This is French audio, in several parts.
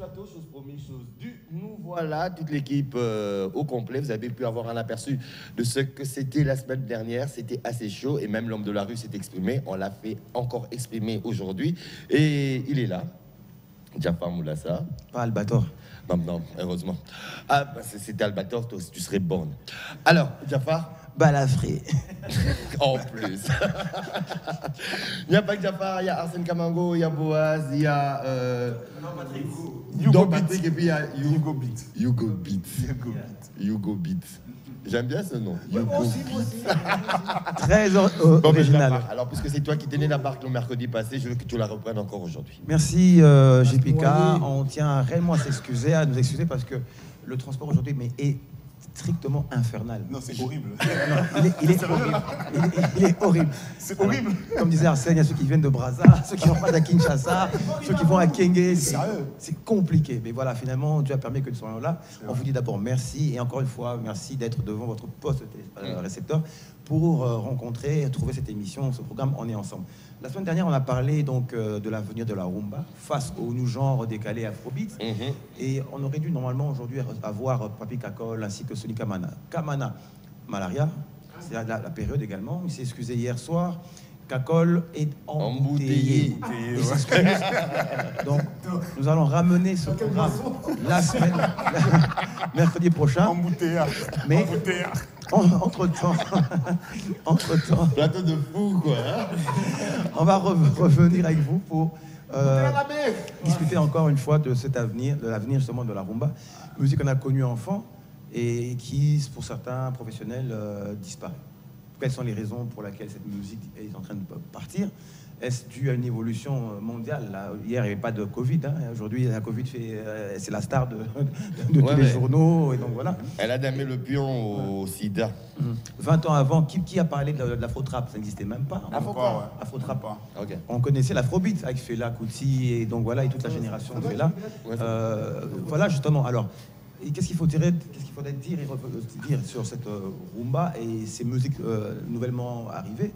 plateau, chose promise, chose due. Nous voilà, toute l'équipe au complet. Vous avez pu avoir un aperçu de ce que c'était la semaine dernière. C'était assez chaud et même l'homme de la rue s'est exprimé. On l'a fait encore exprimer aujourd'hui. Et il est là, Jafar Moulassa. Pas Albator. Non, non, heureusement. Ah, bah, c'était Albator, toi, tu serais borne. Alors, Jafar. Balafré. En plus. Il n'y a pas que Jafar, il y a Arsène Kamango, il y a Boaz, il y a. Patrick, et puis il y a Hugo Beat. Hugo Beat. Hugo Beat. J'aime bien ce nom. Hugo Beat. Très original. Alors, puisque c'est toi qui tenais la barque le mercredi passé, je veux que tu la reprennes encore aujourd'hui. Merci, JPK. On tient réellement à s'excuser, à nous excuser parce que le transport aujourd'hui est strictement infernal. Non, c'est horrible. Non, il est horrible. Il est horrible. C'est horrible. Comme disait Arsène, il y a ceux qui viennent de Brazza, ceux qui vont pas à Kinshasa, ceux qui vont à Kenge. C'est compliqué. Mais voilà, finalement, Dieu a permis que nous soyons là. On vous dit d'abord merci et encore une fois, merci d'être devant votre poste récepteur pour rencontrer, trouver cette émission, ce programme On est ensemble. La semaine dernière, on a parlé donc de l'avenir de la rumba face au new genre décalé afrobeat. Et on aurait dû normalement aujourd'hui avoir Papi Kakol ainsi que Sonny Kamana. Kamana, malaria, c'est la période également. Il s'est excusé hier soir. Kakol est embouteillé. Donc, nous allons ramener ce programme la semaine, mercredi prochain. Embouteillage. Mais entre-temps, Plateau de fou, quoi. Hein, on va revenir avec vous pour discuter encore une fois de cet avenir, de l'avenir justement de la rumba. Musique qu'on a connue enfant et qui, pour certains professionnels, disparaît. Quelles sont les raisons pour lesquelles cette musique est en train de partir? Est-ce dû à une évolution mondiale? Là, hier, il n'y avait pas de Covid. Hein. Aujourd'hui, la Covid, c'est la star de tous les journaux. Et donc, voilà. Elle a damé le pion au sida. 20 ans avant, qui a parlé de l'afro-trap? Ça n'existait même pas. Afro-trap. Okay. On connaissait l'afrobeat avec Fela Kuti et donc voilà, et toute la génération de Fela. Voilà, justement. Alors, qu'est-ce qu'il faudrait dire sur cette rumba et ces musiques nouvellement arrivées?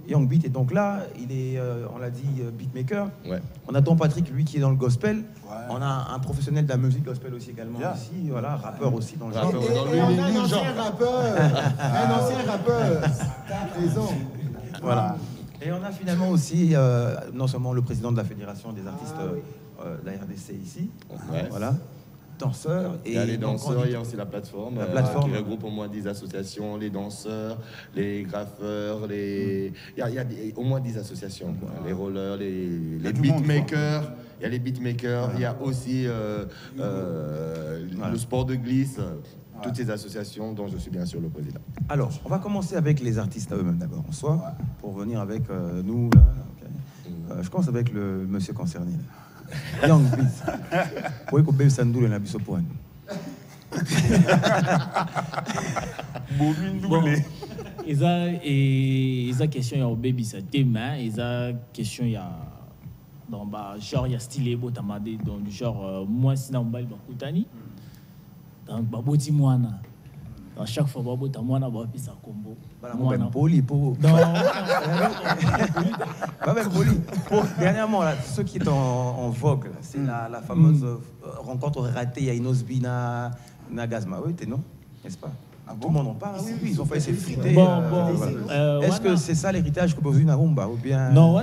Young Beat est donc là, il est, on l'a dit, beatmaker. Ouais. On a Don Patrick, lui, qui est dans le gospel. Ouais. On a un professionnel de la musique gospel aussi également ici, voilà, rappeur aussi dans le genre. Et on a un ancien rappeur, Voilà. Et on a finalement aussi, non seulement le président de la Fédération des artistes de la RDC ici, voilà. Danseurs. Il y a les danseurs, il y a aussi la plateforme qui regroupe au moins 10 associations, les danseurs, les graffeurs, il y a au moins 10 associations, quoi. Les rollers, les beatmakers, il y a les beatmakers, il y a aussi le sport de glisse, toutes ces associations dont je suis bien sûr le président. Alors, on va commencer avec les artistes eux-mêmes d'abord en soi, pour venir avec nous là. Okay. Je commence avec le monsieur concerné. Young Beat. Pourquoi qu'on bébé Sandoul et Nabiso Poine? Bon, ils ont question il y a baby ça demain, ils ont question il y a dans genre il y a stylé beau tamade dans du genre moi sinon on va le koutani donc baboti moana. À chaque fois, Babo, tu as moins d'avoir pris sa combo. Même poli pour. Non, pas même poli. Dernièrement, là, ce qui est en vogue, c'est la fameuse rencontre ratée. Il y a Inosbina, Nagazma. Oui, non? N'est-ce pas? Tout le monde en parle. Oui, ils ont fait s'effriter. Est-ce que c'est ça l'héritage que vous avez eu dans Rumba ou bien? Non,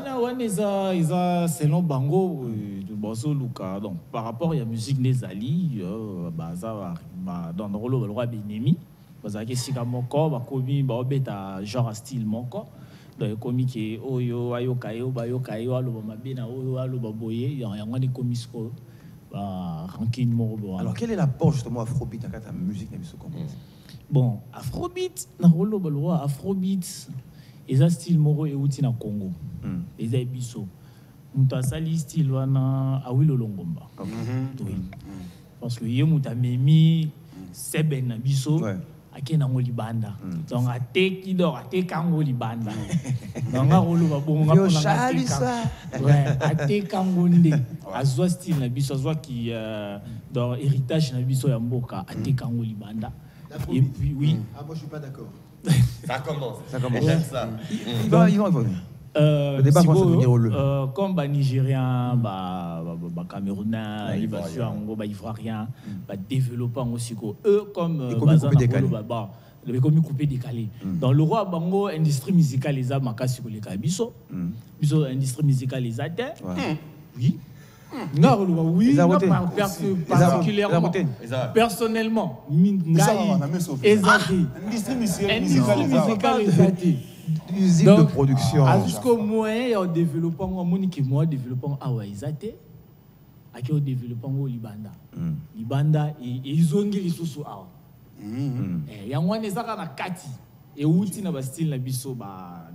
selon Bango, donc par rapport à la musique Nezali, dans le rôle de roi Benemi. Parce que si comme encore commis beta genre style moko donc commis qui oyo ayo kayo bayo kayo alo mabena oyo alo baboye il y a des commis ko ranking moko. Alors quel est l'apport justement afrobeat dans ta musique n'importe comment? Bon, afrobeat na rolo balwa afrobeat eza style moko euti na Congo eza biso muta sali style wana awilo longomba parce que ye muta memi seben na biso akena ngoli banda donc ateki do ateka ngoli banda donc ngolo babonga pona ateka ngonde azwa style na biso azwa ki dans héritage na biso ya mboka ateka ngoli banda et puis oui moi je suis pas d'accord. Ça commence. J'aime ça. Il va. Le débat va se finir au lieu. Comme les Nigériens, les Camerounais, les Ivoiriens, les développeurs aussi, eux, comme les communes coupées décalées. Les communes coupées décalées. Dans le roi Bango, industrie musicale, les a makasi ko les kabiso. Biso industrie musicale, les a terre. Oui. Oui, particulièrement. Personnellement, Industrie musicale, usine de production. Jusqu'au moyen en développant, Monique et moi développons Awaïzate, à qui on développant au Libanda. Libanda et ils ont dit sous Awa. Et yango ne zaka na kati et outi na ba style na biso ba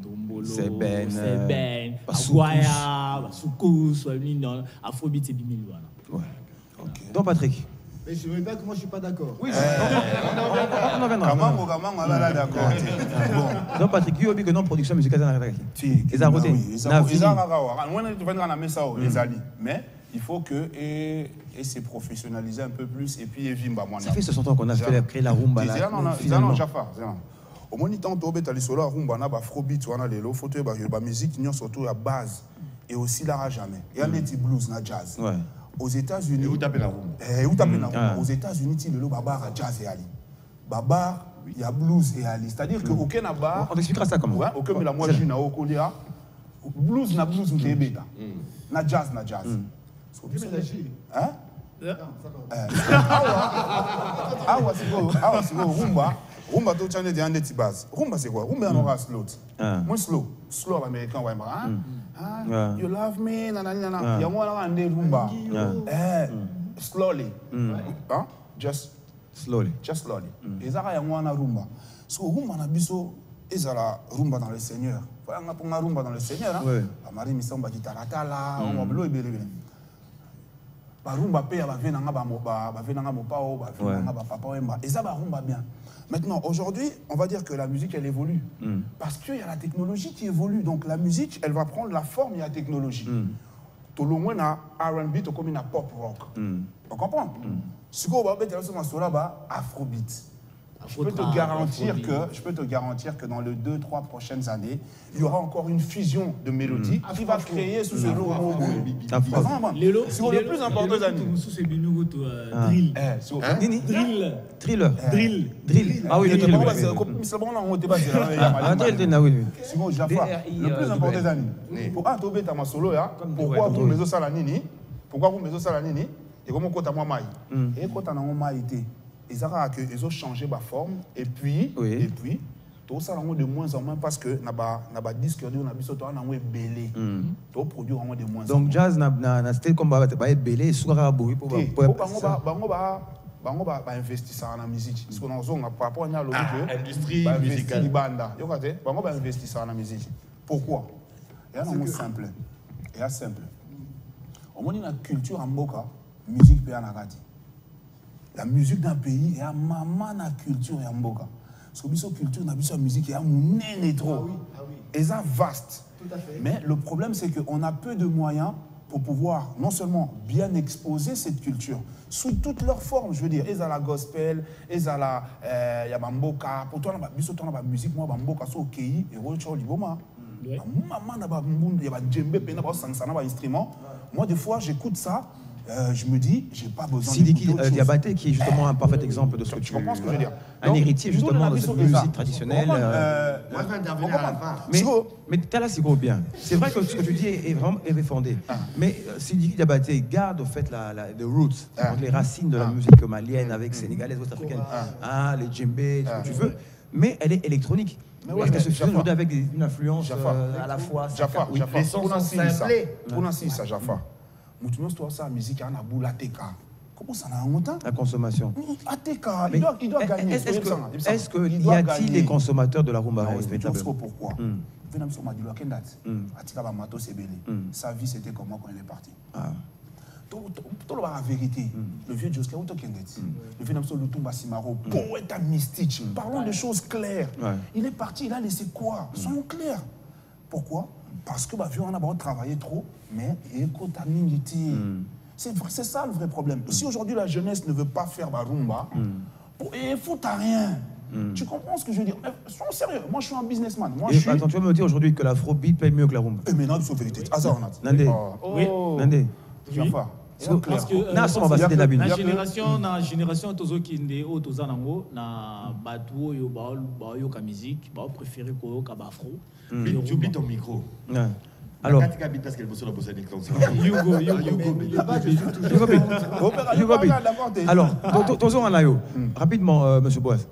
dombolo, Seben, Aswaya, Soukous, Afrobeat et Bimil voilà. Ouais. Donc Patrick. Mais je ne veux pas que moi je suis pas d'accord. Oui, on en viendra. D'accord. Donc Patrick, tu as dit que non production musicale ça n'a mais il faut que et se professionnaliser un peu plus et puis vimba moi. Ça fait 60 ans qu'on a créé la rumba là. Finalement Jaffa. Au moins temps to betali solo rumba na ba afrobeat wana lelo faut que ba musique n'y surtout à base et aussi là jamais. Il y a des blues na jazz. Ouais. Aux États-Unis, où tapez la rumba. Aux États-Unis, il y a le babar à jazz et ali. Babar, il y a blues et ali. C'est-à-dire que aucun bar. On expliquera ça comment. Ouais, aucun mais la moi je na okolia. Blues na beta. Na jazz. Hein? Rumba to chane de ande base. Rumba c'est quoi? Rumba on slow. Moi slow américain ouais you love me nanana. Ya moi là ande rumba. Slowly. Hein? Just slowly. Et ça ya moi na rumba. So rumba na biso ezala rumba dans le Seigneur. Fa nga ponga rumba dans le Seigneur hein. Amari misamba kitaratala, on blo ebele. Ba rumba pe ya ba venanga ba venanga mopao, ba venanga ba papa wemba. Et ça ba rumba bien. Maintenant, aujourd'hui, on va dire que la musique, elle évolue. Parce qu'il y a la technologie qui évolue. Donc, la musique, elle va prendre la forme de la technologie. Tout le monde a R&B, tout comme une pop rock. On comprend? Si vous avez Afrobeat. Je peux te garantir que dans les 2-3 prochaines années, il y aura encore une fusion de mélodies qui va créer sous ce lot. C'est le plus important des années. Drill. Ah oui, le drill. Le plus important des années. Pour Atobé Tamasolo, pourquoi vous me ça la nini? Pourquoi vous me ça la nini? Et comment vous avez maï? Et quand on a maï été. Ils ont changé ma forme et puis tout ça de moins en moins parce que na disque on a biso to na belé to produit vraiment de moins en moins. Donc jazz na style comme ba belé soura boui pour bango ba investir ça en musique parce qu'on a par rapport à l'industrie musicale banda yo kate bango ba investir ça en musique. Pourquoi? Il y a un mot simple. Au moins une culture en mboka musique pe anakati. La musique d'un pays est à maman la culture et à mboka. Parce que la culture, la musique est à mon trop. Et ça vaste. Tout à fait. Mais le problème, c'est qu'on a peu de moyens pour pouvoir non seulement bien exposer cette culture sous toutes leurs formes. Je veux dire, ils ont la gospel, ils ont la mboka. Pour toi, la musique, moi, mboka, c'est ok. Et moi, des fois, j'écoute ça. Je me dis, j'ai pas besoin Sidiki Diabaté, qui est justement un parfait exemple de ce que tu comprends ce que je veux dire. Un héritier justement de cette musique traditionnelle. Moi, je vais intervenir à la fin. Mais tu as là, c'est gros bien. C'est vrai que ce que tu dis est vraiment fondé. Mais Sidiki Diabaté garde au fait les roots, les racines de la musique malienne avec sénégalaise, ouest-africaine. Les djembés, ce que tu veux. Mais elle est électronique. Est-ce qu'elle se fait aujourd'hui avec une influence à la fois Jaffa, les sons sont simplés. Pour ainsi ça, Jaffa. Moutunos toi ça musique à Naboula Teka. Comment ça n'a longtemps? La consommation. Ateka, il doit gagner. Est-ce qu'il y a-t-il des consommateurs de la rumba? Pourquoi? Venam sur Madilo Kendat. Atika ba mato sebele. Sa vie c'était comment quand il est parti? Tout la vérité. Le vieux Joska Uto Kendet. Le Venam sur Lutumba Simaro, poète mystique. Parlons de choses claires. Il est parti, il a laissé quoi? Soyons clairs. Pourquoi? Parce que on a travaillé trop, mais c'est ça le vrai problème. Si aujourd'hui la jeunesse ne veut pas faire rumba, il faut à rien. Tu comprends ce que je veux dire? Sois sérieux. Moi, je suis un businessman. Moi, Attends, tu vas me dire aujourd'hui que l'afrobeat paye mieux que la rumba? Mais non, c'est vérité. Hasard, on a. Nandé. Oui. Nandé. Parce que la génération tozokinde o toza nango na bato oyo bayoka musique préféré koyoka bafro. Tu oublies ton micro. Alors, parce qu'elle bosse dans la alors, Tozo Anayo, rapidement, monsieur Boaz.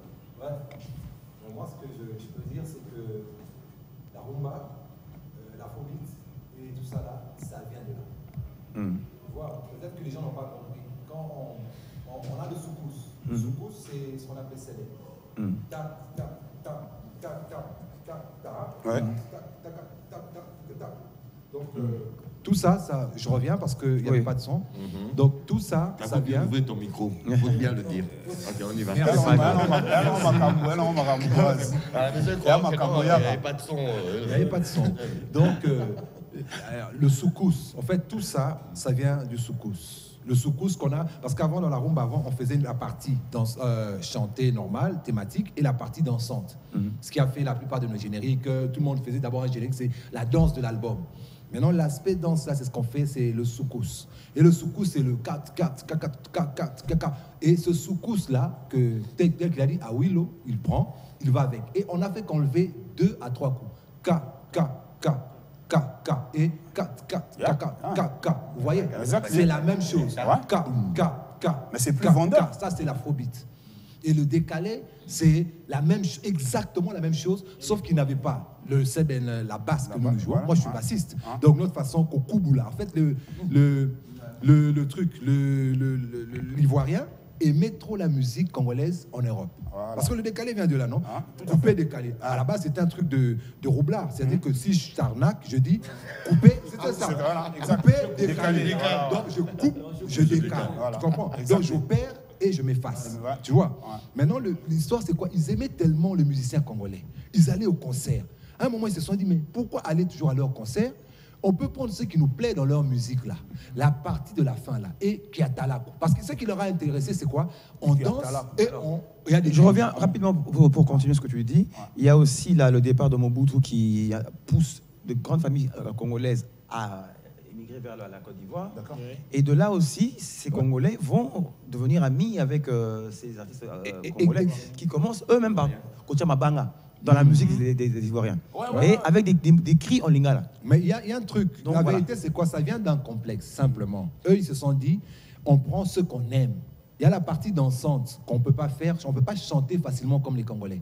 Moi, ce que je peux dire, c'est que la rumba, l'afrobeat et tout ça là, ça vient de là. Peut-être que les gens n'ont pas compris. Quand on a le soukous, le soukous, c'est ce qu'on appelle célèbre. Donc, tout ça, je reviens parce qu'il n'y avait pas de son. Donc, tout ça, ça vient. Ouvrir ton micro, il faut bien le dire. Ok, on y va. Il n'y avait pas de son. Il n'y avait pas de son. Donc, le soukous, en fait, tout ça, ça vient du soukous. Le soukous qu'on a, parce qu'avant, dans la rumba, on faisait la partie chantée normale, thématique, et la partie dansante. Ce qui a fait la plupart de nos génériques. Tout le monde faisait d'abord un générique, c'est la danse de l'album. Maintenant, l'aspect danse, là, c'est ce qu'on fait, c'est le soukous. Et le soukous, c'est le 4, 4, 4, 4, 4, 4. Et ce soukous-là, tel qu'il a dit, à Willow, il prend, il va avec. Et on a fait qu'enlever 2 à 3 coups. K, K, K. K, K, et 4, 4, K, K, K, K. Vous voyez? C'est la même chose. K, K, K. Mais c'est plus vendeur. Ça, c'est l'afrobeat. Et le décalé, c'est exactement la même chose, sauf qu'il n'avait pas la basse que nous jouons. Moi, je suis bassiste. Donc, notre façon, Kokuboula. En fait, le truc, l'ivoirien aimait trop la musique congolaise en Europe. Voilà. Parce que le décalé vient de là, non? Couper, décalé. À la base, c'était un truc de roublard. C'est-à-dire que si je t'arnaque, je dis couper, c'était ça. Couper, décaler. Donc, je coupe, je décale. Tu comprends? Donc, j'opère et je m'efface. Tu vois? Maintenant, l'histoire, c'est quoi? Ils aimaient tellement le musicien congolais. Ils allaient au concert. À un moment, ils se sont dit, mais pourquoi aller toujours à leur concert? On peut prendre ce qui nous plaît dans leur musique là, la partie de la fin là, et Kiatalako. Parce que ce qui leur a intéressé, c'est quoi? On danse et il y a des. Je reviens rapidement pour continuer ce que tu dis. Il y a aussi là le départ de Mobutu qui pousse de grandes familles congolaises à émigrer vers la Côte d'Ivoire. Et de là aussi, ces Congolais vont devenir amis avec ces artistes congolais qui commencent eux-mêmes par Kocha Mabanga. Dans la musique des Ivoiriens. Et avec des cris en lingala. Mais il y a un truc. Donc, la vérité, c'est quoi? Ça vient d'un complexe, simplement. Eux, ils se sont dit, on prend ce qu'on aime. Il y a la partie dansante qu'on ne peut pas faire, on ne peut pas chanter facilement comme les Congolais.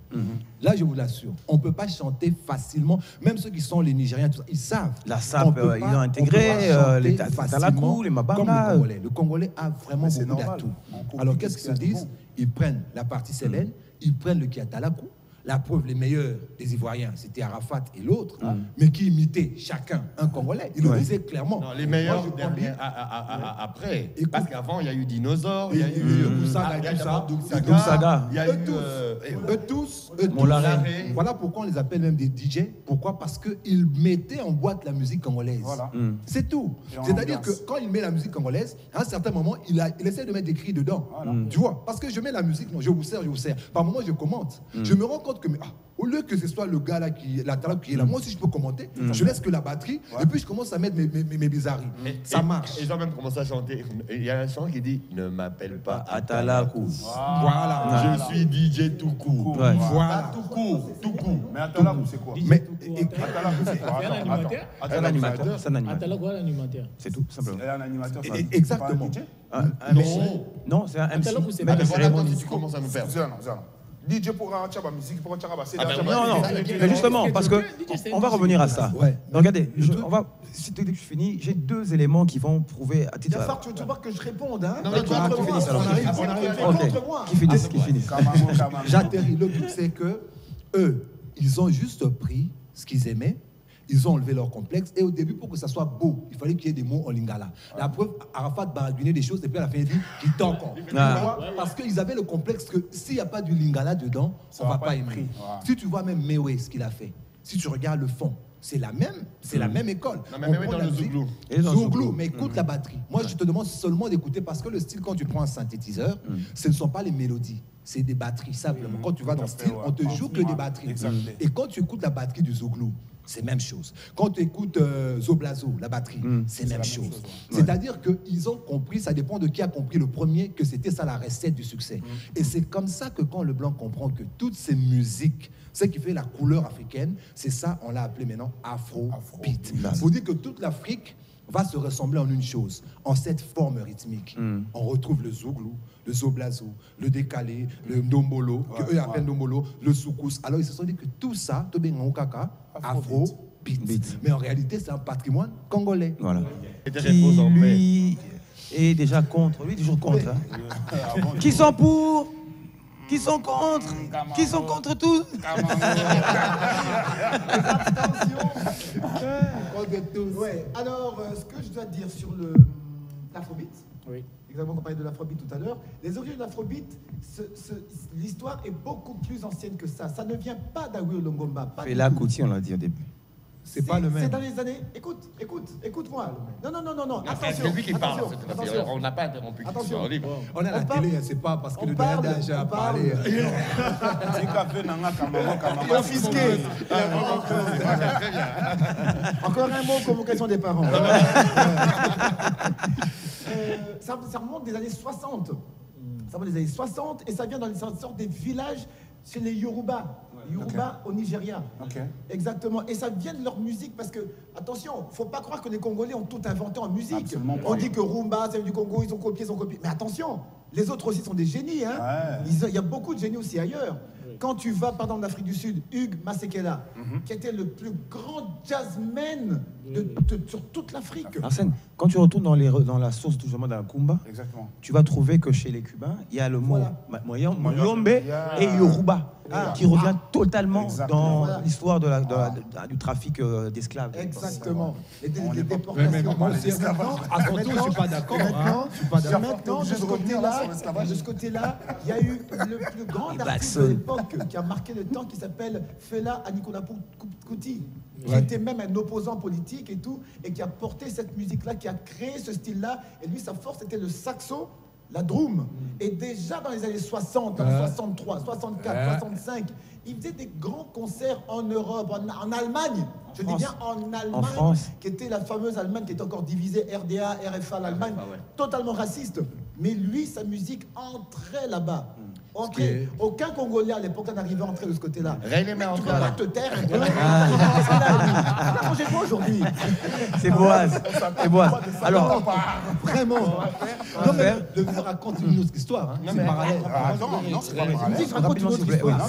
Là, je vous l'assure, on ne peut pas chanter facilement. Même ceux qui sont les Nigériens, tout ça, ils savent. La SAP, ils ont intégré les Talakou, les Mabanga. Comme le Congolais. Le Congolais a vraiment beaucoup d'atouts. Alors, qu'est-ce qu'ils se disent? Ils prennent la partie Sélène, ils prennent le Kiatalakou. La preuve, les meilleurs des Ivoiriens, c'était Arafat et l'autre, mais qui imitaient chacun un Congolais. Ils le disaient clairement. Non, les meilleurs après. Parce qu'avant, il y a eu Dinosaure, il y a eu Saga. Il y a eu eux tous. Voilà pourquoi on les appelle même des DJ. Pourquoi? Parce qu'ils mettaient en boîte la musique congolaise. Voilà. C'est tout. C'est-à-dire que quand il met la musique congolaise, à un certain moment, il essaie de mettre des cris dedans. Tu vois? Parce que je mets la musique, non, je vous sers. Par moment, je commente. Je me rends compte que, au lieu que ce soit le gars là qui est là, moi aussi je peux commenter, je laisse que la batterie, et puis je commence à mettre mes bizarreries. Ça marche. Ils ont même commencé à chanter. Il y a un chant qui dit « Ne m'appelle pas Atalakou ». Voilà. Je suis DJ tout court. Voilà. Tout court. Mais Atalakou, c'est quoi? Mais Atalakou, c'est quoi? Un animateur. C'est un animateur. Atalakou, un animateur. C'est tout, simplement. Un animateur, ça. Exactement. Non, c'est un MC. Atalakou, c'est Voilà, si tu commences à nous faire. DJ pour la musique, pour la non, mais justement, parce que on va revenir à ça. Ouais. Regardez, si dès que je finis, j'ai 2 éléments qui vont prouver à titre. Jafar, tu veux voir que je réponde, hein? Non, tu finisses alors. On arrive contre moi. Qui finissent. J'atterris. Le truc, c'est que eux, ils ont juste pris ce qu'ils aimaient. Ils ont enlevé leur complexe. Et au début, pour que ça soit beau, il fallait qu'il y ait des mots en lingala. La preuve, Arafat baragouinait des choses, et puis à la fin, il dit qu'il t'en compte. Parce qu'ils avaient le complexe que s'il n'y a pas du lingala dedans, on ne va pas aimer. Si tu vois même Mewe, ce qu'il a fait, si tu regardes le fond, c'est la même école. Non, mais même dans le Zouglou. Zouglou, mais écoute la batterie. Moi, je te demande seulement d'écouter, parce que le style, quand tu prends un synthétiseur, ce ne sont pas les mélodies. c'est des batteries, simplement. Quand tu vas dans le style, on te joue que des batteries. Et quand tu écoutes la batterie du Zouglou, c'est même chose. Quand tu écoutes Zoblazo, la batterie, c'est même chose. C'est-à-dire qu'ils ont compris, ça dépend de qui a compris le premier, que c'était ça la recette du succès. Et c'est comme ça que quand le blanc comprend que toutes ces musiques, ce qui fait la couleur africaine, c'est ça, on l'a appelé maintenant Afro-beat. Pour dire que toute l'Afrique va se ressembler en une chose, en cette forme rythmique. On retrouve le Zouglou, le Zoblazo, le décalé, le Ndombolo, que eux appellent Ndombolo, le Soukous. Alors ils se sont dit que tout ça, Afro-beat. Mais en réalité, c'est un patrimoine congolais. Voilà. Qui, lui, est déjà contre. Lui, toujours contre. Hein. Qui sont pour? Qui sont contre? Qui sont contre tous? Ouais. Alors, ce que je dois dire sur l'afrobeat, oui. Exactement, on parlait de l'afrobeat tout à l'heure. Les origines de l'afrobeat, l'histoire est beaucoup plus ancienne que ça. Ça ne vient pas d'Awilo Longomba. Fela Kuti, on l'a dit au début. C'est pas le même. C'est dans les années. Écoute-moi. Non. Attention. C'est lui qui parle. On n'a pas interrompu. Attention. On est à la télé, c'est pas parce que le doyen d'âge a parlé. Il est offisqué. Encore un mot, convocation des parents. Ça remonte des années 60. Ça remonte des années 60 et ça vient dans les sortes des villages chez les Yoruba. Yoruba au Nigeria. Exactement. Et ça vient de leur musique parce que, attention, il ne faut pas croire que les Congolais ont tout inventé en musique. Absolument. On dit que Rumba, ça vient du Congo, ils ont copié. Mais attention, les autres aussi sont des génies. Hein. Ouais. Il y a beaucoup de génies aussi ailleurs. Quand tu vas, par exemple, en Afrique du Sud, Hugues Masekela, qui était le plus grand jazzman sur toute l'Afrique. Arsène, quand tu retournes dans la source justement d'un Kumba, tu vas trouver que chez les Cubains, il y a le mot Moyombe et Yoruba. Qui revient totalement dans l'histoire du trafic d'esclaves. Exactement. Et des déportations. À son tour, je ne suis pas d'accord. Maintenant, de ce côté-là, il y a eu le plus grand artiste de l'époque qui a marqué le temps, qui s'appelle Fela Anikulapo Kuti, qui était même un opposant politique et tout, et qui a porté cette musique-là, qui a créé ce style-là. Et lui, sa force, c'était le saxo, la drum. Et déjà dans les années 60, 63, 64, 65, il faisait des grands concerts en Europe, en Allemagne. Je dis bien en Allemagne, qui était la fameuse Allemagne qui était encore divisée, RDA, RFA, l'Allemagne, totalement raciste. Mais lui, sa musique entrait là-bas. Aucun Congolais à l'époque n'arrivait à entrer de ce côté-là. Tu peux pas te taire un peu. Mangez pas aujourd'hui. C'est Boaz. Alors, vraiment. Non, mais je raconte une autre histoire. Hein. C'est parallèle. Non, c'est pas parallèle. Je raconte une autre histoire.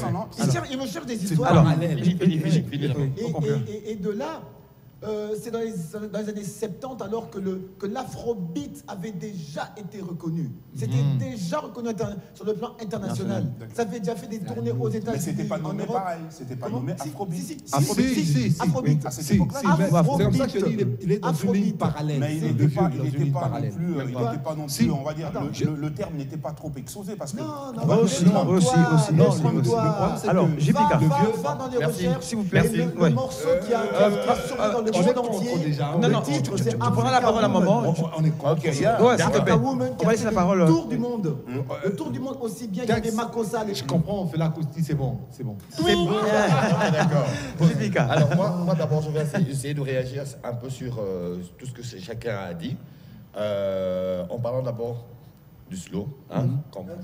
Il me cherche des histoires parallèles. Et de là, c'est dans les années 70, alors que l'afrobeat avait déjà été reconnu. C'était déjà reconnu sur le plan international. Ça avait déjà fait des tournées aux États-Unis. Mais c'était pas nommé pareil. C'était pas nommé afrobeat. Afrobeat. À cette époque-là, c'est comme ça que je dis il est dans une ligne parallèle. Mais il n'était pas non plus, on va dire, le terme n'était pas trop exposé parce que. Non, aussi. Alors, j'ai va dans les recherches. S'il vous plaît. Le morceau qui a survé dans le monde entier. Non, tu prendras la parole à un moment. On est contre. Ouais, s'il te plaît. On va laisser la parole. Le tour du monde. Le tour du monde aussi bien qu'il y a des Makossa. Je comprends, on fait l'acoustique, c'est bon. C'est bon. D'accord. Alors moi d'abord, je vais essayer de réagir un peu sur tout ce que chacun a dit. En parlant d'abord du slow.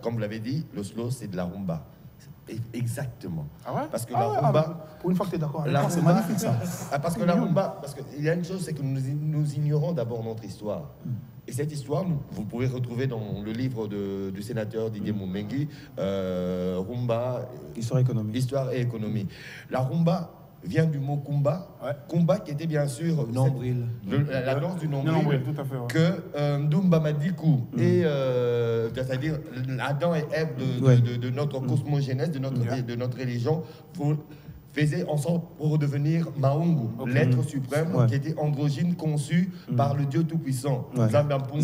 Comme vous l'avez dit, le slow, c'est de la rumba. Exactement. Ah ouais? Parce que la rumba. Pour une fois que tu es d'accord. C'est magnifique ça. Parce que la rumba, parce qu'il y a une chose, c'est que nous ignorons d'abord notre histoire. Et cette histoire, vous pouvez retrouver dans le livre du sénateur Didier Moumengi, Rumba, Histoire et économie. La rumba vient du mot kumba. Kumba qui était bien sûr nombril. La danse du nombril. Tout à fait. Que Ndumba Madikou et c'est-à-dire Adam et Ève de notre cosmogénèse, de notre religion, faisaient ensemble pour devenir Maungu, l'être suprême qui était androgyne conçu par le Dieu Tout-Puissant, Zambampungu,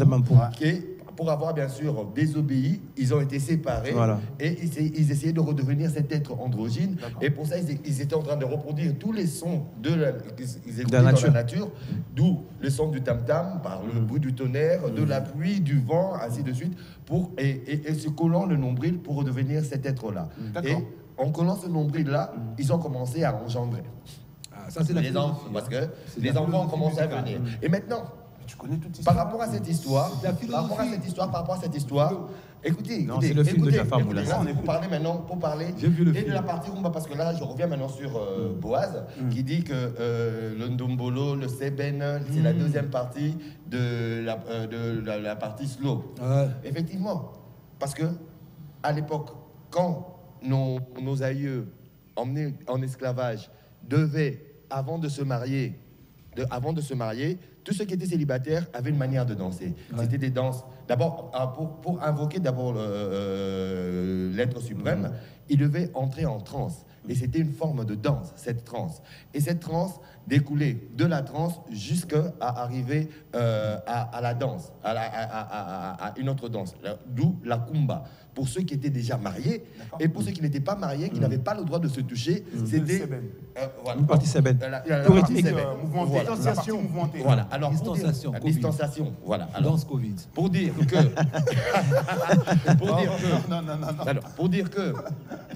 qui est pour avoir bien sûr désobéi, ils ont été séparés et ils essayaient de redevenir cet être androgyne. Et pour ça, ils étaient en train de reproduire tous les sons de la nature, d'où le son du tam-tam, par le bruit du tonnerre, de la pluie, du vent, ainsi de suite, et se collant le nombril pour redevenir cet être-là. Et en collant ce nombril-là, ils ont commencé à engendrer. Ça, c'est les enfants, parce que les enfants ont commencé à venir. Et maintenant, tu connais toute cette par rapport à cette histoire, écoutez, c'est le film de Jafar Moulassa. Pour parler maintenant, et de la partie rumba, parce que là, je reviens maintenant sur Boaz, qui dit que le Ndombolo, le Seben, c'est la deuxième partie de la partie slow. Effectivement, parce que à l'époque, quand nos aïeux emmenés en esclavage devaient, avant de se marier, tous ceux qui étaient célibataires avaient une manière de danser. C'était des danses. D'abord, pour invoquer d'abord l'être suprême, ils devaient entrer en transe. Et c'était une forme de danse, cette transe. Et cette transe découlait de la transe jusqu'à arriver à la danse, à une autre danse, d'où la kumba. Pour ceux qui étaient déjà mariés, et pour ceux qui n'étaient pas mariés, qui n'avaient pas le droit de se toucher, c'était une partie sébène. Distanciation. Voilà. Alors, distanciation. Voilà. Alors, danse Covid. Pour dire que,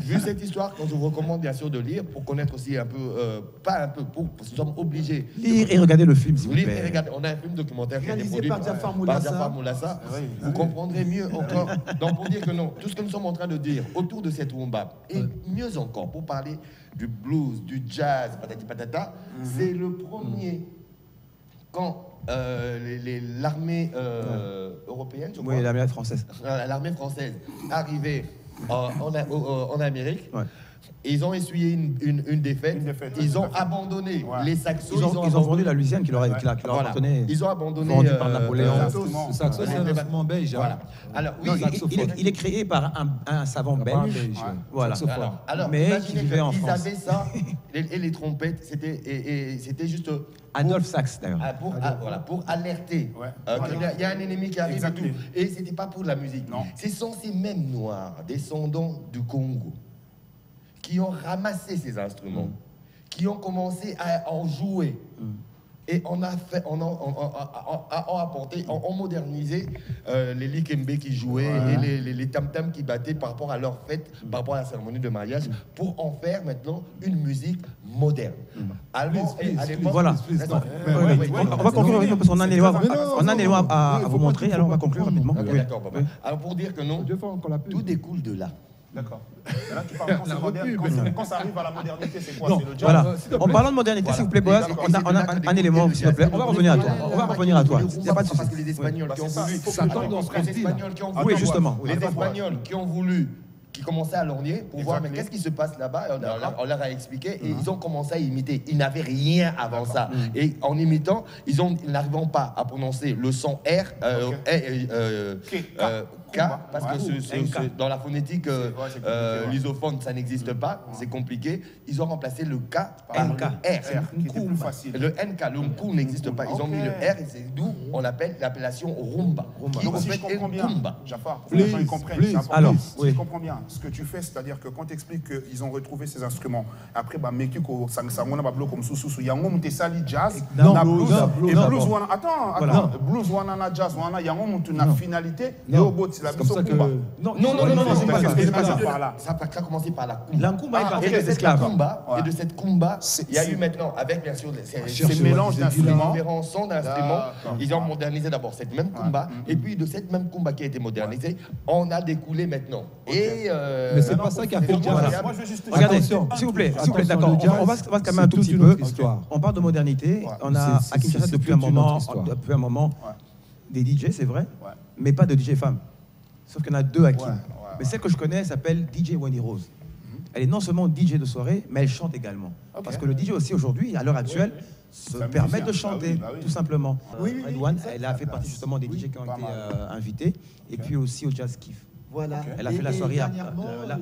vu cette histoire, quand je vous recommande bien sûr de lire, pour connaître aussi un peu, parce que nous sommes obligés. Lire et regarder le film, s'il vous plaît. On a un film documentaire qui a été réalisé produit par Jafar Moulassa. Vous comprendrez mieux encore. Donc, pour dire que non, tout ce que nous sommes en train de dire autour de cette rumba, et mieux encore, pour parler du blues, du jazz, patati patata, c'est le premier quand l'armée européenne, je crois, l'armée française. L'armée française arrivait en Amérique. Ils ont essuyé une défaite. Ils ont abandonné les Saxos. Ils ont vendu la Louisiane qui leur appartenait. Ils ont abandonné. Vendu par Napoléon. Le saxo, c'est un instrument belge. Voilà. Alors, oui, il est créé par un savant belge. Voilà. Alors, mais qui vivait en France. Ils avaient ça, et les trompettes, c'était juste. Adolphe Sax, d'ailleurs. Pour alerter qu'il y a un ennemi qui arrive. Et c'était pas pour la musique. Ce sont ces mêmes Noirs, descendants du Congo, qui ont ramassé ces instruments, qui ont commencé à en jouer. Et on a modernisé les likembe qui jouaient et les tam-tams qui battaient par rapport à leur fête, par rapport à la cérémonie de mariage, pour en faire maintenant une musique moderne. Voilà. On va conclure parce qu'on a un élément à vous montrer, alors on va conclure rapidement. Alors pour dire que non, tout découle de là. D'accord. Là, tu parles quand ça arrive à la modernité, c'est quoi? C'est le jazz. Voilà. En parlant de modernité, s'il vous plaît, Boaz, on a un élément, s'il vous plaît. On va revenir à toi. Il n'y a pas de souci. Parce que les Espagnols qui ont voulu. Oui, justement. Les Espagnols qui ont voulu, qui commençaient à lorgner pour voir mais qu'est-ce qui se passe là-bas. On leur a expliqué et ils ont commencé à imiter. Ils n'avaient rien avant ça. Et en imitant, ils n'arrivant pas à prononcer le son R, K, parce que dans la phonétique, l'isophone, ça n'existe pas, c'est compliqué. Ils ont remplacé le K par le R. Le NK, le Nkou n'existe pas. Ils ont mis le R et c'est d'où on appelle l'appellation rumba. Donc si je comprends bien, Jafar, pour que les gens y comprennent, c'est important. Si je comprends bien, ce que tu fais, c'est-à-dire que quand tu expliques qu'ils ont retrouvé ces instruments, après, Mekiko, Sangsangona, Bablo, comme Soussou, Yango, Moutessali, jazz, blues, attends, blues, wana, jazz, wana, Yango, Moutuna, finalité, et au bout, c'est la comme ça que... Non, ça a commencé par la kumba. La kumba est partie des esclaves. Et de cette kumba, il y a eu maintenant, avec bien sûr ces mélanges d'instruments, différents sons d'instruments, ils ont modernisé d'abord cette même kumba, et puis de cette même kumba qui a été modernisée, on a découlé maintenant. Mais c'est pas ça qui a fait le jazz. Regardez, s'il vous plaît, d'accord, on va se calmer un tout petit peu. On parle de modernité, on a à Kinshasa depuis un moment des DJ, c'est vrai, mais pas de DJ femmes. Sauf qu'il y en a deux à qui. Mais celle que je connais s'appelle DJ Wendy Rose. Elle est non seulement DJ de soirée, mais elle chante également. Parce que le DJ aussi aujourd'hui, à l'heure actuelle, se permet de chanter, tout simplement. Redouane, elle a fait partie justement des DJ qui ont été invités, et puis aussi au Jazz Kiff. Voilà. Elle a fait la soirée à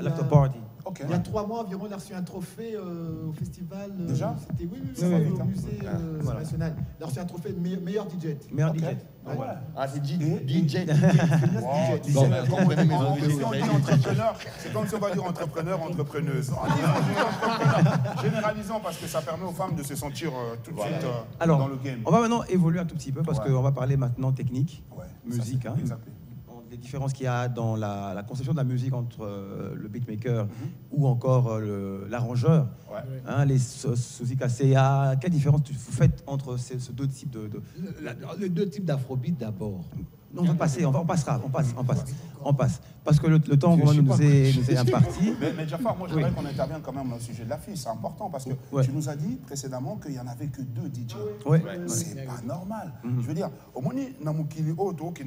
l'after party. Il y a 3 mois environ, elle a reçu un trophée au festival. Déjà? C'était au musée national. Elle a reçu un trophée de meilleur DJ. Meilleur DJ. Ah, c'est DJ. C'est comme si on va dire entrepreneur, entrepreneuse. Généralisons parce que ça permet aux femmes de se sentir tout de suite dans le game. On va maintenant évoluer un tout petit peu parce qu'on va parler maintenant technique, musique. Exactement. Les différences qu'il y a dans la conception de la musique entre le beatmaker ou encore l'arrangeur, les Suzy Cassia. Quelle différence vous faites entre ces deux types de... Les deux types d'afrobeat d'abord. Non, on passe. Parce que le temps nous est imparti. Mais Jafar, moi j'aimerais qu'on intervienne quand même au sujet de la fille. C'est important parce que tu nous as dit précédemment qu'il n'y en avait que 2 DJ. C'est pas normal. Je veux dire, au moins, dans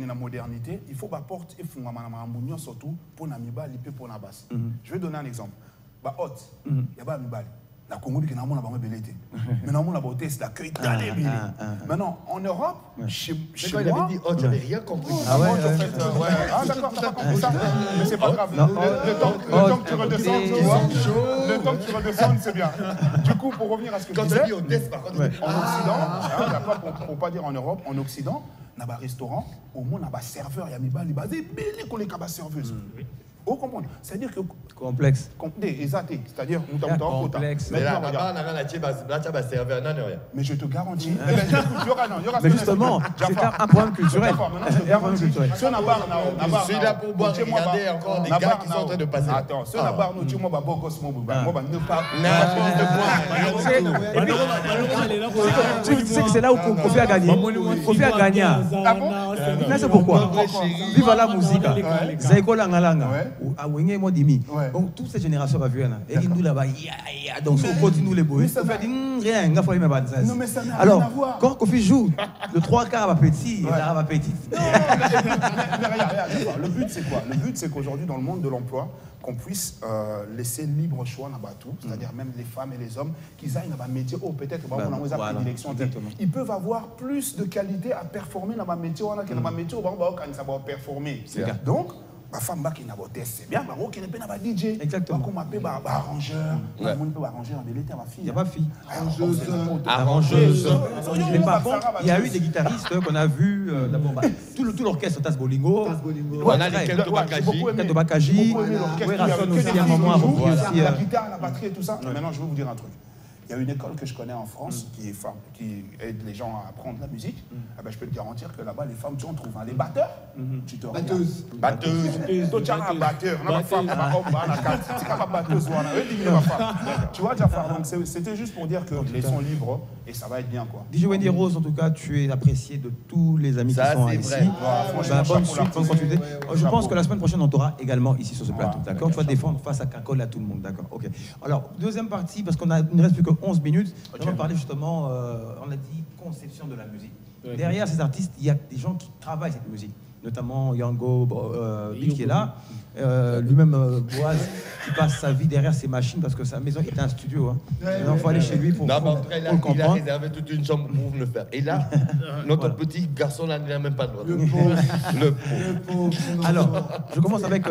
la modernité, il faut apporter surtout pour la mibali et pour la basse. Je vais donner un exemple. Il y a pas mibali. La Congo dit que nous avons la bellété. Mais nous avons la beauté, c'est l'accueil d'aller. Maintenant, en Europe, chez moi... il avait dit, oh, j'avais rien compris. Ah ouais, ah d'accord, t'as pas compris ça. Mais c'est pas grave. Le temps que tu redescendes, tu vois. Le temps que tu redescendes, c'est bien. Du coup, pour revenir à ce que tu disais... Quand tu dis hôtesse, par contre... En Occident, pour pas dire en Europe, en Occident, on a un restaurant, au moins on a un serveur, il y a des basés, mais les qu'on est serveuse. Vous comprenez? C'est-à-dire que... Complexe. C'est-à-dire... Complexe. Mais là, là, serveur, non, rien. Mais je te garantis... Mais justement, c'est un problème culturel. Je suis là pour boire et regarder encore des gars qui sont en train de passer. Attends, si on a barre, nous, tu m'as beau gosse, moi, ne pas... Tu sais que c'est là où Kofi a gagné. Kofi a gagné. Mais c'est pourquoi. Vive la musique. Zaiko Langalanga. Donc, toute cette génération va venir. Et nous là-bas, donc on continue les beaux. Ça fait rien, il faut même pas ça. Alors, quand Kofi joue, le 3/4 va petit, et là va petit. Le but, c'est quoi? Le but, c'est qu'aujourd'hui, dans le monde de l'emploi, qu'on puisse laisser libre choix dans tout, c'est-à-dire même les femmes et les hommes, qu'ils aillent dans un métier, peut-être ils peuvent avoir plus de qualité à performer dans un métier, on a dans un métier, ça va performer. Donc, ma femme qui n'a pas test, c'est bien, mais qui n'est pas DJ. Exactement. Comme appelle arrangeur, on peut arranger en vérité à ma fille. Il n'y a pas fille. Arrangeuse. Mais par contre, il y a eu des guitaristes qu'on a vus, d'abord, tout l'orchestre Tas Bolingo. On a les Kento Bakaji. Rasson aussi, à un moment, la guitare, la batterie et tout ça. Maintenant, je vais vous dire un truc. Il y a une école que je connais en France qui aide les gens à apprendre la musique. Je peux te garantir que là-bas, les femmes, tu en trouves. Les batteurs, tu te regardes. Batteuse. Toi, tu as un batteur. On a une femme, c'est pas batteuse. Tu vois, Jafar, donc c'était juste pour dire que les sont libres et ça va être bien, quoi. DJ Wendy Rose, en tout cas, tu es apprécié de tous les amis qui sont ici. Bonne suite, bonne continuité. Je pense que la semaine prochaine, on t'aura également ici sur ce plateau. D'accord? Tu vas défendre face à Kakol à tout le monde. D'accord? Ok. Alors, deuxième partie, parce qu'on ne reste plus que 11 minutes. On va parler justement, on a dit conception de la musique. Derrière ces artistes, il y a des gens qui travaillent cette musique, notamment Yango qui est là, lui-même Boaz, qui passe sa vie derrière ses machines parce que sa maison est un studio. Il faut aller chez lui pour comprendre. Il a réservé toute une chambre pour le faire. Et là, notre petit garçon là, il n'a même pas de droit. Le pauvre. Alors, je commence avec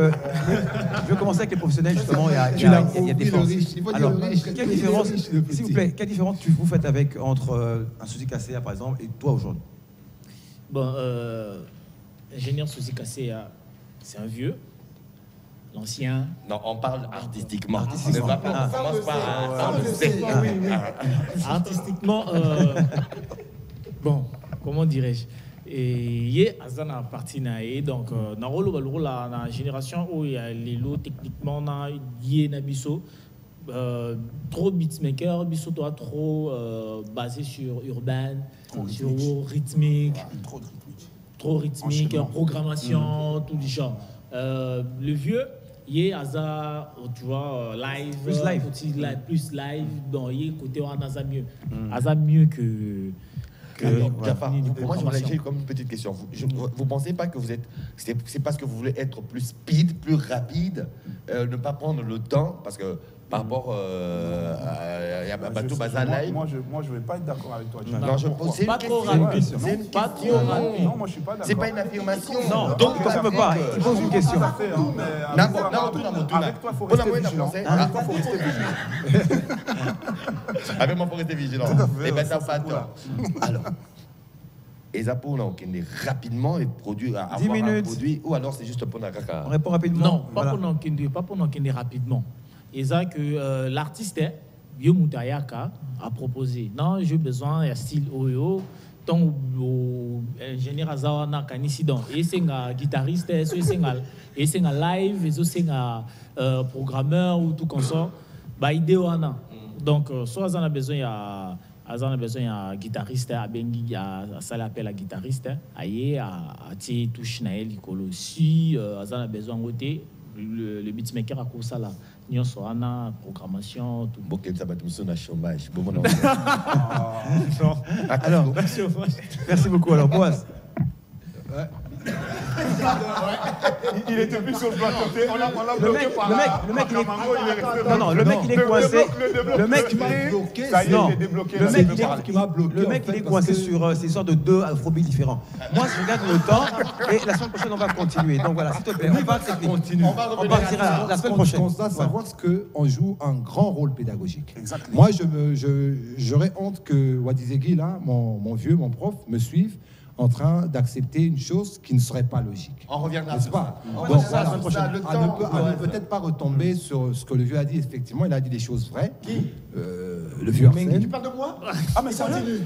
les professionnels justement. Il y a des différences. Alors, quelle différence, s'il vous plaît, quelle différence vous faites entre un Suzy Cassia par exemple et toi aujourd'hui? Bon, ingénieur Suzy Cassia, c'est un vieux. L'ancien. Non, on parle artistiquement. Artistiquement, bon, comment dirais-je? Et il y a Azana parti donc dans la génération où il y a les lots techniquement il y a Nabiso trop beatmaker, Biso doit trop basé sur urbain, sur rythmique, trop rythmique, programmation, tout du genre. Le vieux, il y a Aza, tu vois, live, plus live, donc il y a côté Aza mieux. Aza mieux que moi, j'ai comme une petite question. Vous pensez pas que c'est parce que vous voulez être plus speed, plus rapide, ne pas prendre le temps, parce que par rapport à Batou Bazan Live. Moi, je vais pas être d'accord avec toi. C'est pas trop rapide. Pas trop rapide. Non, moi, je suis pas d'accord. C'est pas une affirmation. Non, donc il ne peut pas. Il pose une question. Avec toi, il faut rester vigilant. Avec moi, il faut rester vigilant. Et ben, t'as pas tort. Alors, Et ça pour nous rapidement et produire, avoir 10 minutes. un produit, ou alors c'est juste pour nous. On répond rapidement. Non, pas pour nous rapidement. Et ça que l'artiste, Yo Moutayaka, a proposé. Non, j'ai besoin d'un style Oyo. Tant ingénieur Azawana Kanisidon. Et c'est un guitariste, et c'est un live, et c'est un programmeur ou tout comme ça. Bah, idée wana. Donc, soit on a besoin d'un guitariste, à Bengi, ça l'appelle un guitariste, aïe, à touche naël, icolo. Si on a besoin de le beatmaker à cause ça là. Nous avons une programmation. Tout. Bon, ça va être un chômage. Bon, alors, merci beaucoup. Alors, Boaz. Il était plus sur le plan côté. On l'a bloqué par le mec, il est... Non, le mec, il est coincé. Le mec, il est bloqué. Ça y est, il est débloqué. Le mec, il est coincé sur ces sortes de 2 afrobeats différents. Moi, je regarde le temps et la semaine prochaine, on va continuer. Donc voilà, s'il te plaît, on partira la semaine prochaine. On doit savoir ce qu'on joue un grand rôle pédagogique. Exactement. Moi, j'aurais honte que Wadizegui, là, mon vieux, mon prof, me suive en train d'accepter une chose qui ne serait pas logique. On reviendra n'est-ce pas? Donc voilà, ça, ne peut-être pas retomber sur ce que le vieux a dit. Effectivement, il a dit des choses vraies. Qui le vieux Arsène. Tu parles de moi? Ah, mais ça continue.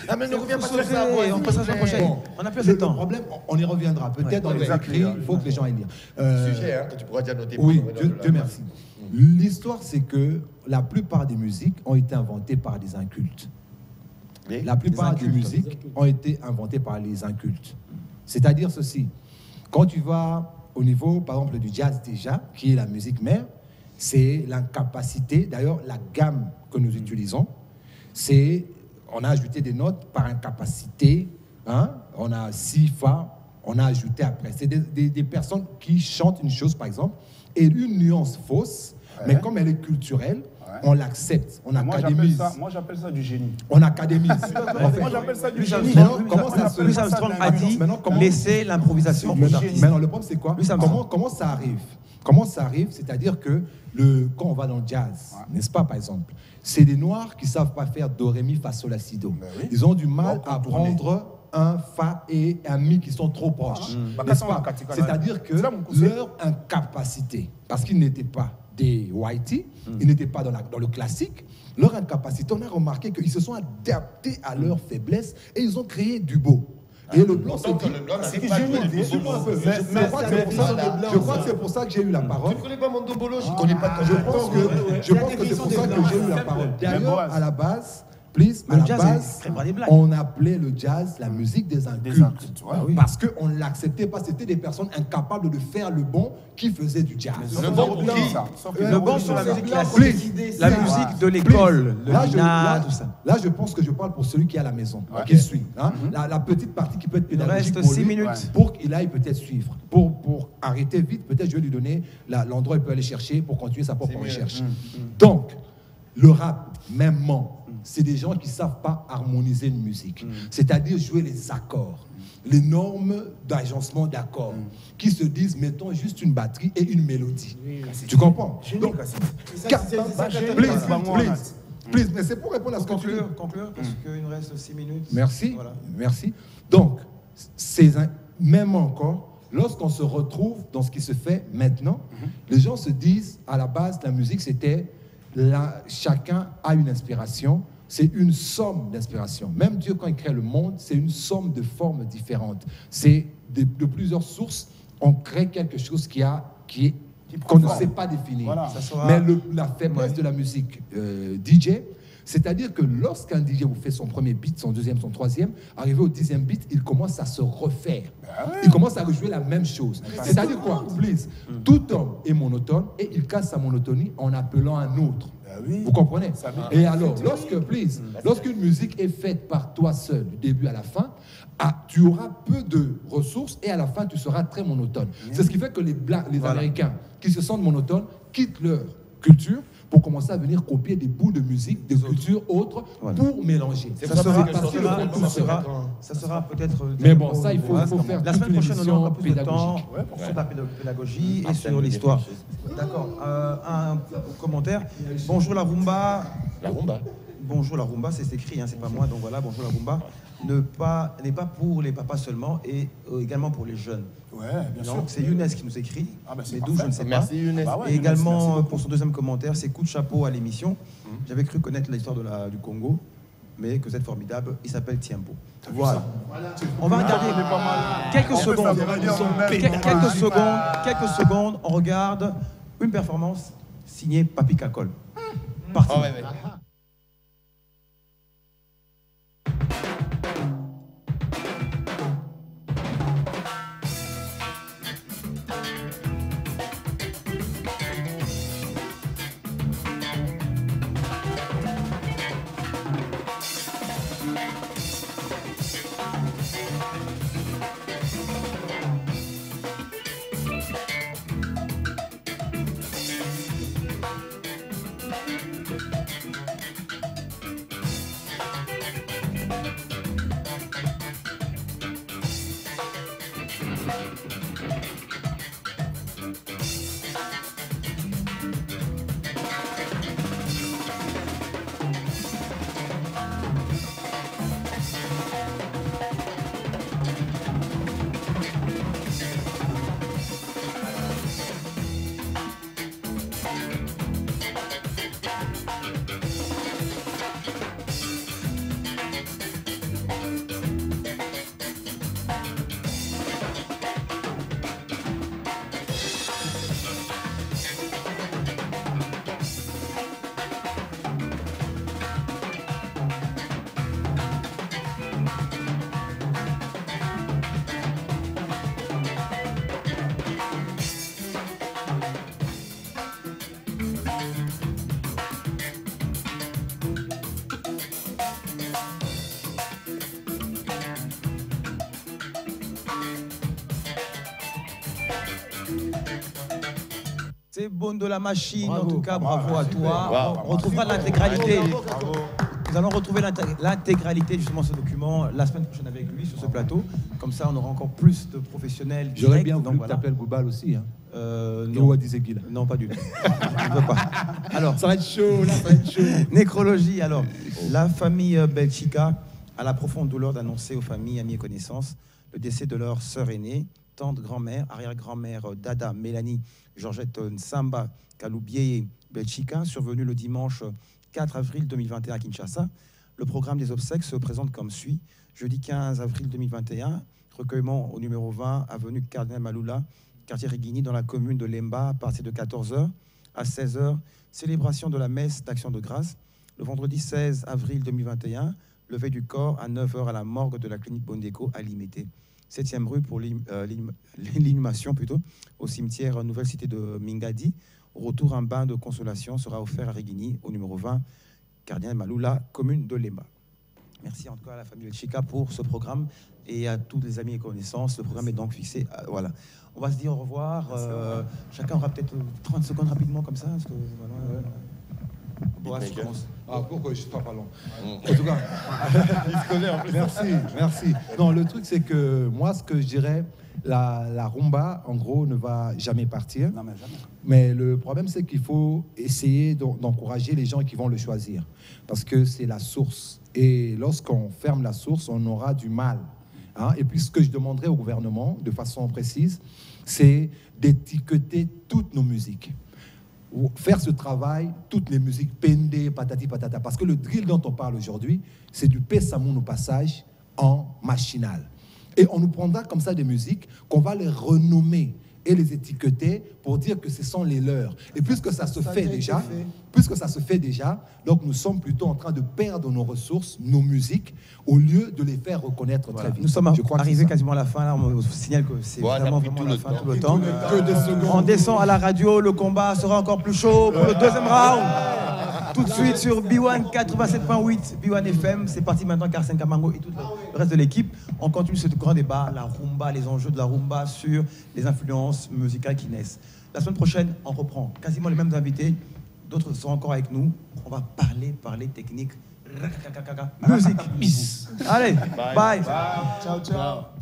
Ah, mais ne reviens pas sur ça. On passe à la semaine prochaine. On a plus de temps. Le problème, on y reviendra. Peut-être dans les écrits, il faut que les gens aillent lire. Sujet que tu pourras déjà noter. Oui, Dieu merci. L'histoire, c'est que la plupart des musiques ont été inventées par des incultes. La plupart des musiques ont été inventées par les incultes. C'est-à-dire ceci. Quand tu vas au niveau, par exemple, du jazz déjà, qui est la musique mère, c'est l'incapacité, d'ailleurs, la gamme que nous utilisons, c'est, on a ajouté des notes par incapacité, hein, on a si, fa, on a ajouté après. C'est des personnes qui chantent une chose, par exemple, et une nuance fausse, mais comme elle est culturelle, on l'accepte, on académise. Moi, j'appelle ça du génie. On académise. Moi, j'appelle ça du génie. Comment Armstrong a dit laisser l'improvisation. Maintenant, le problème, c'est quoi? Comment ça arrive? Comment ça arrive? C'est-à-dire que quand on va dans le jazz, n'est-ce pas, par exemple, c'est des Noirs qui ne savent pas faire do, ré, mi, fa, sol, la, si, do. Ils ont du mal à prendre un fa et un mi qui sont trop proches. N'est-ce pas? C'est-à-dire que leur incapacité, parce qu'ils n'étaient pas des whitey, ils n'étaient pas dans le classique, leur incapacité, on a remarqué qu'ils se sont adaptés à leur faiblesse et ils ont créé du beau. Et le blanc, c'est génial. Je crois que c'est pour ça que j'ai eu la parole. Tu ne connais pas mon dobolo? Je ne connais pas. Je pense que c'est pour ça que j'ai eu la parole. D'ailleurs, à la base, on appelait le jazz la musique des incultes. Parce qu'on ne l'acceptait pas. C'était des personnes incapables de faire le bon qui faisaient du jazz. Le bon sur la musique classique, la musique de l'école, Là, je pense que je parle pour celui qui est à la maison, qui suit. La petite partie qui peut être pédagogique pour pour 6 lui, minutes. pour qu'il aille peut-être suivre. Pour arrêter vite, peut-être je vais lui donner l'endroit où il peut aller chercher pour continuer sa propre recherche. Donc, le rap, mêmement, c'est des gens qui ne savent pas harmoniser une musique. C'est-à-dire jouer les accords, les normes d'agencement d'accords, qui se disent, mettons juste une batterie et une mélodie. Tu comprends? Donc, please, mais c'est pour répondre à ce que tu veux. Conclure, parce qu'il nous reste 6 minutes. Merci, merci. Donc, même encore, lorsqu'on se retrouve dans ce qui se fait maintenant, les gens se disent, à la base, la musique, c'était... Là, chacun a une inspiration, c'est une somme d'inspiration. Même Dieu, quand il crée le monde, c'est une somme de formes différentes. C'est de plusieurs sources, on crée quelque chose qu'on ne sait pas définir. Voilà. Mais la faiblesse de la musique DJ, c'est-à-dire que lorsqu'un DJ vous fait son premier beat, son deuxième, son troisième, arrivé au 10e beat, il commence à se refaire. Il commence à rejouer la même chose. C'est-à-dire quoi? Please, tout homme est monotone et il casse sa monotonie en appelant un autre. Vous comprenez? Et alors, lorsqu'une musique est faite par toi seul, du début à la fin, tu auras peu de ressources et à la fin, tu seras très monotone. C'est ce qui fait que les Américains qui se sentent monotones quittent leur culture pour commencer à venir copier des bouts de musique, des cultures autres, pour mélanger. Ça sera peut-être... Mais bon, ça, il faut faire la semaine prochaine, on aura plus de temps sur la pédagogie et sur l'histoire. D'accord. Un commentaire. Bonjour la rumba. La rumba. Bonjour la rumba, c'est écrit, hein, c'est pas moi, donc voilà, bonjour la rumba, n'est pas pour les papas seulement et également pour les jeunes. Ouais, bien sûr. C'est Younes qui nous écrit, mais d'où je ne sais pas. Merci Younes. Bah ouais, Et Younes, également, merci pour son deuxième commentaire, c'est coup de chapeau à l'émission. J'avais cru connaître l'histoire du Congo, mais que vous êtes formidable. Il s'appelle Tiempo. Voilà. On va regarder quelques secondes. Quelques secondes. On regarde une performance signée Papi Kakol. Parti. Oh, ouais, ouais. C'est bon de la machine, en tout cas, bravo à toi. On retrouvera l'intégralité. Nous allons retrouver l'intégralité justement de ce document la semaine prochaine avec lui sur ce plateau. Comme ça, on aura encore plus de professionnels. J'aurais bien voulu que tu appelles Goubal aussi. Hein. Non, pas du tout. Je ne veux pas. Alors, ça va être chaud, là, ça va être chaud. Nécrologie, alors. La famille Belchica a la profonde douleur d'annoncer aux familles, amis et connaissances le décès de leur sœur aînée, tante, grand-mère, arrière-grand-mère Dada, Mélanie, Georgette Nsamba, Kaloubié Belchica, survenue le dimanche 4 avril 2021 à Kinshasa. Le programme des obsèques se présente comme suit. Jeudi 15 avril 2021, recueillement au numéro 20, avenue Cardinal Maloula, quartier Rigini, dans la commune de Lemba, à partir de 14h à 16h. Célébration de la messe d'action de grâce. Le vendredi 16 avril 2021, levée du corps à 9h à la morgue de la clinique Bondeko à Limité. 7e rue pour l'inhumation au cimetière Nouvelle Cité de Mingadi. Au retour, un bain de consolation sera offert à Rigini au numéro 20, Cardinal Maloula, commune de Lemba. Merci en tout cas à la famille Chica pour ce programme et à tous les amis et connaissances. Le programme est donc fixé. Voilà. On va se dire au revoir. Chacun aura peut-être 30 secondes rapidement comme ça. Parce que, voilà, je commence. Pourquoi je ne suis pas long. En tout cas, il se connaît en plus. Merci. Non, le truc, c'est que moi, ce que je dirais, la rumba, en gros, ne va jamais partir. Non, mais jamais. Mais le problème, c'est qu'il faut essayer d'encourager les gens qui vont le choisir. Parce que c'est la source. Et lorsqu'on ferme la source, on aura du mal. Hein? Et puis, ce que je demanderais au gouvernement, de façon précise, c'est d'étiqueter toutes nos musiques. Faire ce travail, toutes les musiques, pende, patati patata, parce que le drill dont on parle aujourd'hui, c'est du pesamon au passage en machinal. Et on nous prendra comme ça des musiques qu'on va les renommer et les étiqueter pour dire que ce sont les leurs. Et puisque ça se fait déjà, donc nous sommes plutôt en train de perdre nos ressources, nos musiques, au lieu de les faire reconnaître très vite. Nous sommes arrivés quasiment à la fin, là, on me signale que c'est vraiment la fin, tout le temps. On descend à la radio, le combat sera encore plus chaud pour le deuxième round. Tout de suite sur B1 87.8, B1 FM. C'est parti maintenant, Carsen Kamango et tout le reste de l'équipe. On continue ce grand débat, la rumba, les enjeux de la rumba sur les influences musicales qui naissent. La semaine prochaine, on reprend quasiment les mêmes invités. D'autres sont encore avec nous. On va parler technique. Musique. Allez, bye. Ciao.